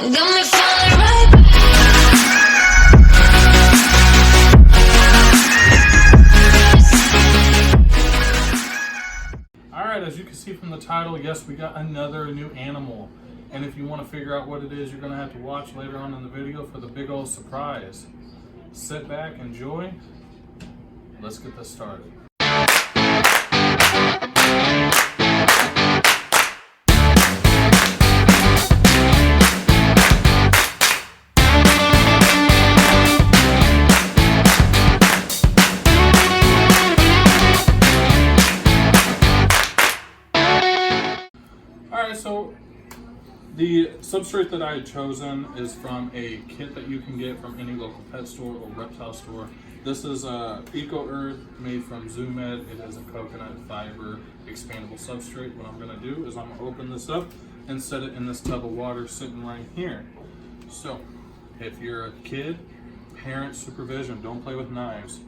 Got me falling right back. Alright, as you can see from the title, yes, we got another new animal. And if you want to figure out what it is, you're going to have to watch later on in the video for the big old surprise. Sit back, enjoy. Let's get this started. Alright, so the substrate that I had chosen is from a kit that you can get from any local pet store or reptile store. This is Eco Earth made from Zoomed. It is a coconut fiber expandable substrate. What I'm going to do is I'm going to open this up and set it in this tub of water sitting right here. So if you're a kid, parent supervision, don't play with knives,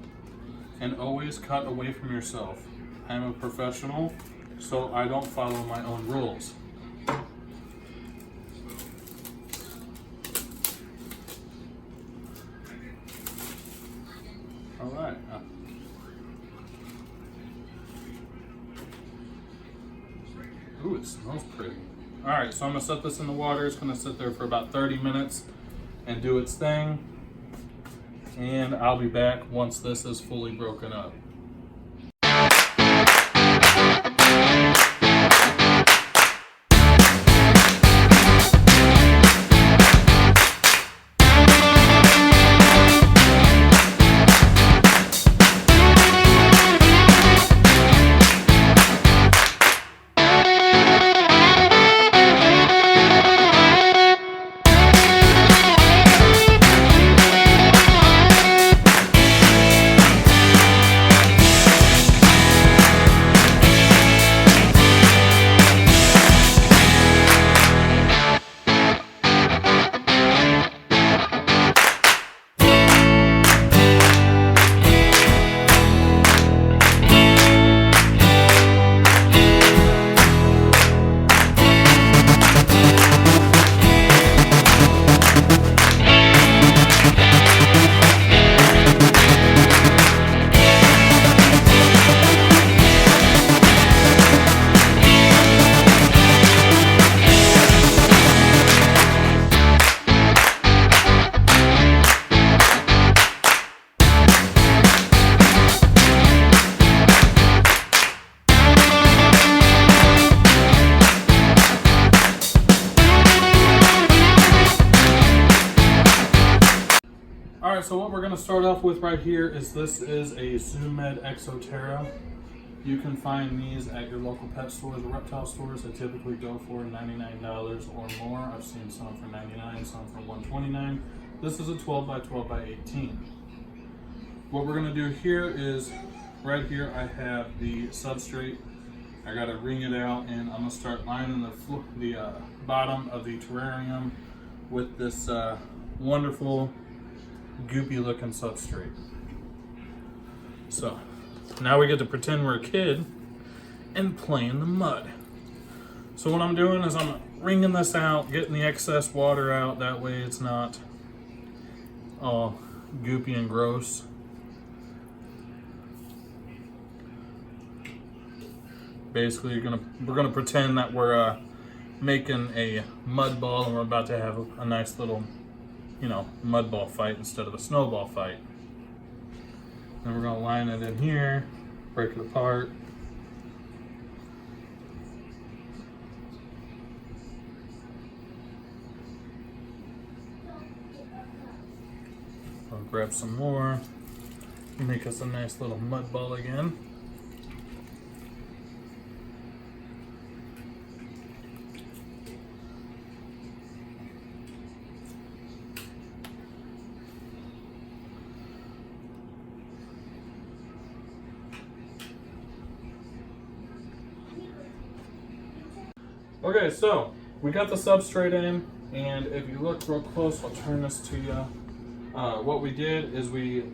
and always cut away from yourself. I'm a professional, so I don't follow my own rules. All right. Ooh, it smells pretty. All right, so I'm gonna set this in the water. It's gonna sit there for about 30 minutes and do its thing. And I'll be back once this is fully broken up. Alright, so what we're going to start off with right here is this is a Zoomed Exoterra. You can find these at your local pet stores or reptile stores. They typically go for $99 or more. I've seen some for $99, some for $129. This is a 12 by 12 by 18. What we're going to do here is, right here I have the substrate. I got to wring it out, and I'm going to start lining the bottom of the terrarium with this wonderful goopy looking substrate. So now we get to pretend we're a kid and play in the mud. So what I'm doing is I'm wringing this out, getting the excess water out, that way it's not all goopy and gross. Basically we're gonna pretend that we're making a mud ball, and we're about to have a nice little, mud ball fight instead of a snowball fight. Then we're gonna line it in here, break it apart. I'll grab some more, make us a nice little mud ball again. Okay, so we got the substrate in, and if you look real close, I'll turn this to you. What we did is we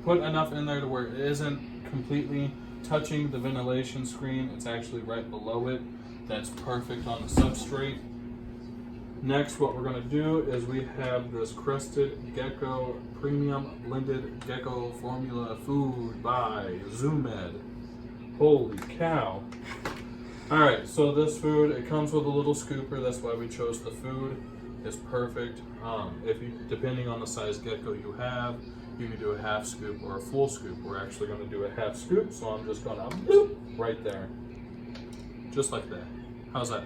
put enough in there to where it isn't completely touching the ventilation screen. It's actually right below it. That's perfect on the substrate. Next, what we're going to do is we have this Crested Gecko Premium Blended Gecko Formula Food by Zoomed. Holy cow. Alright, so this food, it comes with a little scooper. That's why we chose the food. It's perfect. If you, depending on the size gecko you have, you can do a half scoop or a full scoop. We're actually going to do a half scoop, so I'm just going to bloop right there. Just like that. How's that?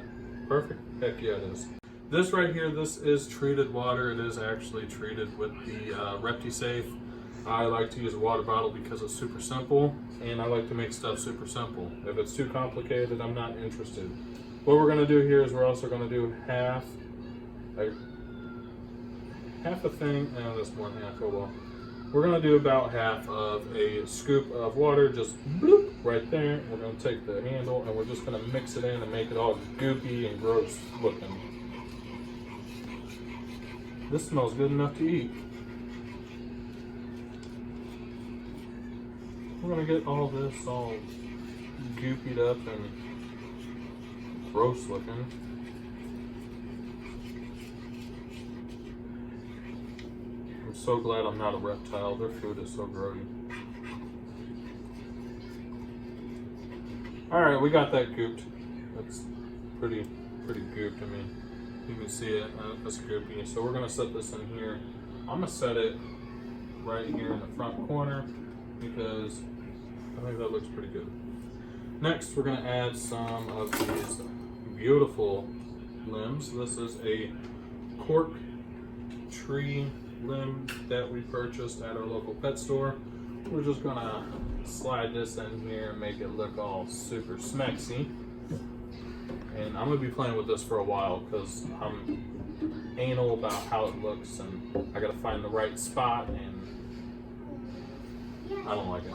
Perfect? Heck yeah, it is. This right here, this is treated water. It is actually treated with the ReptiSafe. I like to use a water bottle because it's super simple, and I like to make stuff super simple. If it's too complicated, I'm not interested. What we're going to do here is we're also going to do half a thing. No, that's more than half. Oh well. We're going to do about half of a scoop of water, just bloop, right there. We're going to take the handle and we're just going to mix it in and make it all goopy and gross looking. This smells good enough to eat. We're going to get all this all goopied up and gross looking. I'm so glad I'm not a reptile. Their food is so grody. Alright, we got that gooped. That's pretty gooped. I mean, you can see it. That's goopy. So we're going to set this in here. I'm going to set it right here in the front corner because I think that looks pretty good. Next, we're going to add some of these beautiful limbs. This is a cork tree limb that we purchased at our local pet store. We're just going to slide this in here and make it look all super smexy. And I'm going to be playing with this for a while because I'm anal about how it looks and I got to find the right spot and I don't like it.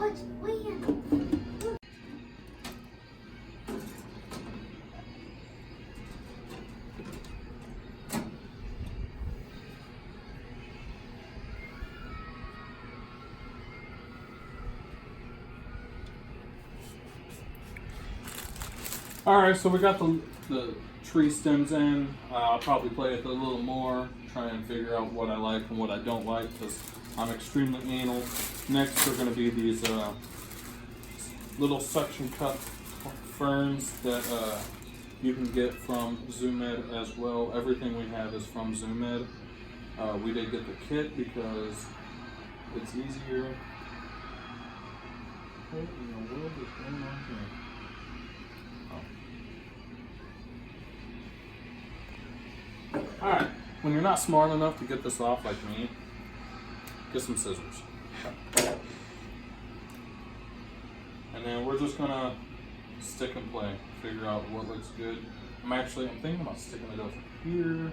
Alright, so we got the tree stems in. I'll probably play with it a little more, try and figure out what I like and what I don't like because I'm extremely anal. Next are going to be these little suction cup ferns that you can get from Zoomed as well. Everything we have is from Zoomed. We did get the kit because it's easier. What in the world is going on here? Alright, when you're not smart enough to get this off like me, get some scissors. And then we're just gonna stick and play, figure out what looks good. I'm thinking about sticking it over here.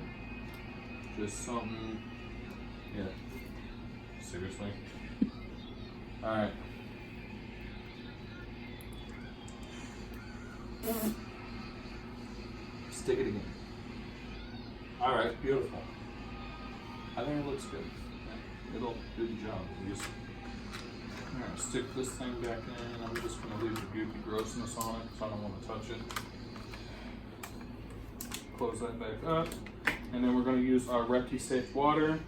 Just something, yeah, seriously. Alright. Stick it again. Alright, beautiful. I think it looks good. It'll do the job at least. I'm going to stick this thing back in. I'm just going to leave the goopy grossness on it because I don't want to touch it. Close that back up. And then we're going to use our ReptiSafe water.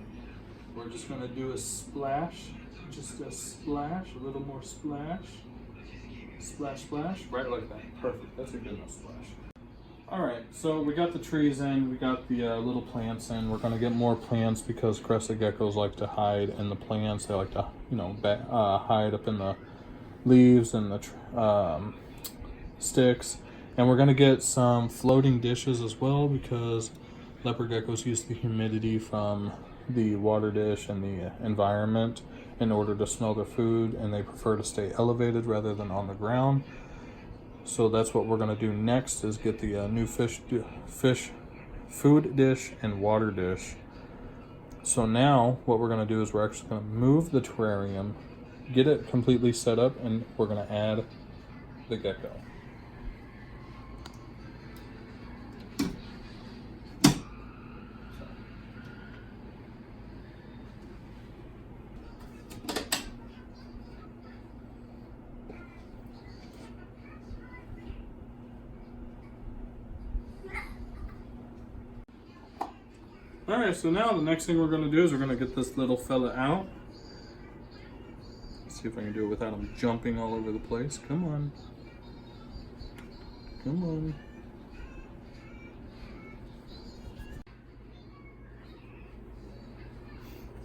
We're just going to do a splash. Just a splash. A little more splash. Splash, splash. Right like that. Perfect. That's a good enough splash. Alright, so we got the trees in, we got the little plants in. We're going to get more plants because crested geckos like to hide in the plants. They like to, hide up in the leaves and the sticks. And we're going to get some floating dishes as well because leopard geckos use the humidity from the water dish and the environment in order to smell their food, and they prefer to stay elevated rather than on the ground. So that's what we're going to do next is get the new fish food dish and water dish. So now what we're going to do is we're actually going to move the terrarium, get it completely set up, and we're going to add the gecko. Alright, so now the next thing we're going to do is we're going to get this little fella out. See if I can do it without him jumping all over the place. Come on. Come on.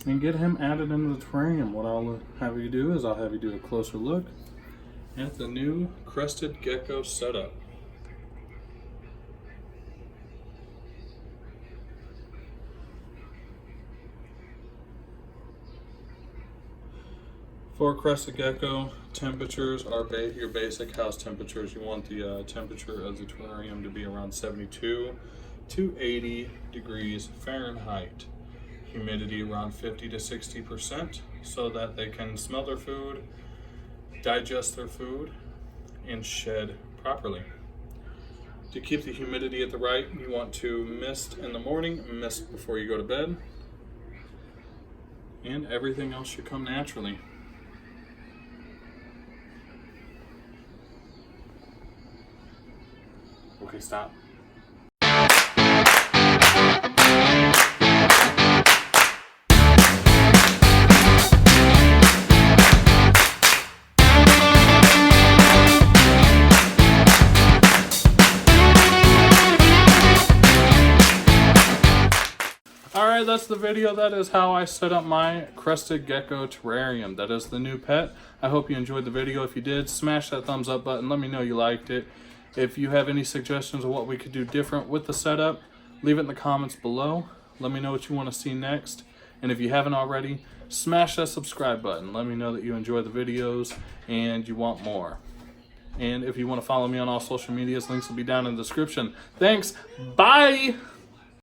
And get him added into the terrarium. What I'll have you do is I'll have you do a closer look at the new Crested Gecko setup. For Crested Gecko, temperatures are your basic house temperatures. You want the temperature of the terrarium to be around 72 to 80 degrees Fahrenheit. Humidity around 50 to 60% so that they can smell their food, digest their food, and shed properly. To keep the humidity at the right, you want to mist in the morning, mist before you go to bed, and everything else should come naturally. Okay, stop. Alright, that's the video. That is how I set up my Crested Gecko terrarium. That is the new pet. I hope you enjoyed the video. If you did, smash that thumbs up button. Let me know you liked it. If you have any suggestions of what we could do different with the setup, leave it in the comments below. Let me know what you want to see next. And if you haven't already, smash that subscribe button. Let me know that you enjoy the videos and you want more. And if you want to follow me on all social medias, links will be down in the description. Thanks. Bye.